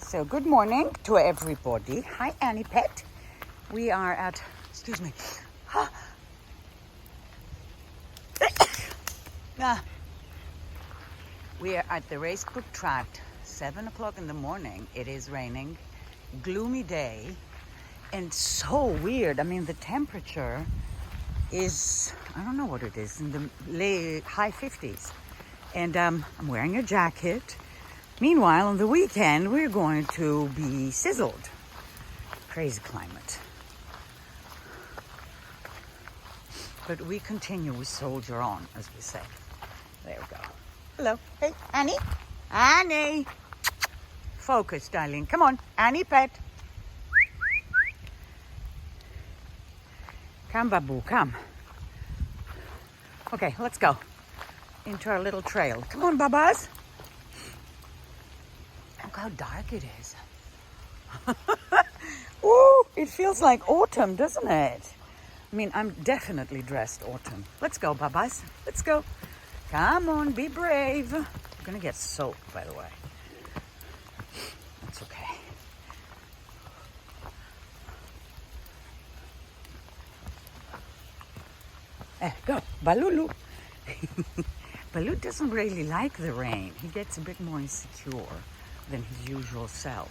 So good morning to everybody. Hi, Annie Pet. We are at, excuse me. We are at the Racebrook Track, 7 o'clock in the morning. It is raining, gloomy day, and so weird. I mean, the temperature is, I don't know what it is, in the high 50s. And I'm wearing a jacket. Meanwhile, on the weekend, we're going to be sizzled. Crazy climate. But we continue, we soldier on, as we say. There we go. Hello. Hey, Annie. Annie. Focus, darling. Come on, Annie Pet. Come, Babu, come. Okay, let's go into our little trail. Come on, Babas. Look how dark it is. Ooh, it feels like autumn, doesn't it? I mean, I'm definitely dressed autumn. Let's go, Babas. Let's go. Come on, be brave. I'm gonna get soaked, by the way. That's okay. Go, Balulu. Baloo doesn't really like the rain. He gets a bit more insecure than his usual self.